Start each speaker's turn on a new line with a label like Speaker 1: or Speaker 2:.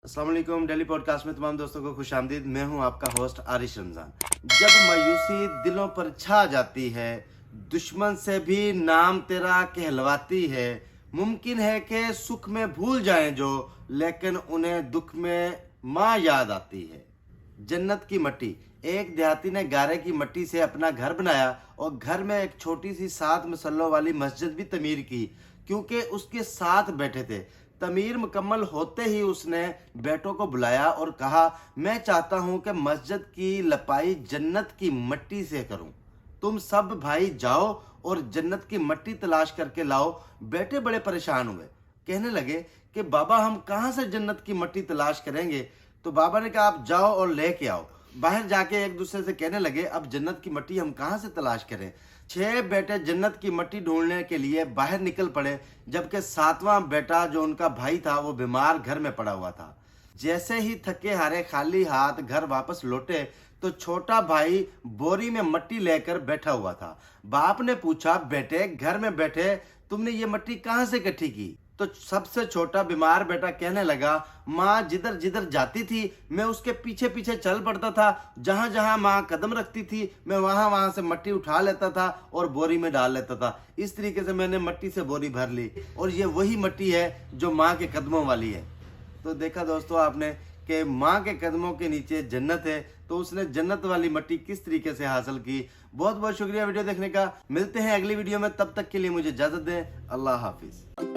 Speaker 1: अस्सलाम वालेकुम। Daily podcast में तमाम दोस्तों को खुशामदीद। मैं हूं आपका होस्ट आरिश रमज़ान। जब मायूसी दिलों पर छा जाती है, दुश्मन से भी नाम तेरा कहलवाती है। मुमकिन है कि सुख में भूल जाएं जो, लेकिन उन्हें दुख में माँ याद आती है। जन्नत की मट्टी। एक देहाती ने गारे की मट्टी से अपना घर बनाया और घर में एक छोटी सी 7 मसल्लों वाली मस्जिद भी तमीर की, क्योंकि उसके साथ बैठे थे। तमीर मुकम्मल होते ही उसने बेटों को बुलाया और कहा, मैं चाहता हूं कि मस्जिद की लपाई जन्नत की मट्टी से करूं। तुम सब भाई जाओ और जन्नत की मट्टी तलाश करके लाओ। बेटे बड़े परेशान हुए, कहने लगे कि बाबा हम कहाँ से जन्नत की मट्टी तलाश करेंगे। तो बाबा ने कहा, आप जाओ और लेके आओ। बाहर जाके एक दूसरे से कहने लगे, अब जन्नत की मट्टी हम कहाँ से तलाश करें। 6 बेटे जन्नत की मट्टी ढूंढने के लिए बाहर निकल पड़े, जबकि 7वां बेटा जो उनका भाई था वो बीमार घर में पड़ा हुआ था। जैसे ही थके हारे खाली हाथ घर वापस लौटे तो छोटा भाई बोरी में मट्टी लेकर बैठा हुआ था। बाप ने पूछा, बेटे घर में बैठे तुमने ये मट्टी कहाँ से इकट्ठी की। तो सबसे छोटा बीमार बेटा कहने लगा, माँ जिधर जिधर जाती थी मैं उसके पीछे पीछे चल पड़ता था। जहां जहां माँ कदम रखती थी मैं वहां वहां से मट्टी उठा लेता था और बोरी में डाल लेता था। इस तरीके से मैंने मट्टी से बोरी भर ली और ये वही मट्टी है जो माँ के कदमों वाली है। तो देखा दोस्तों आपने कि माँ के कदमों के नीचे जन्नत है, तो उसने जन्नत वाली मट्टी किस तरीके से हासिल की। बहुत बहुत शुक्रिया वीडियो देखने का। मिलते हैं अगली वीडियो में, तब तक के लिए मुझे इजाजत दें। अल्लाह हाफिज।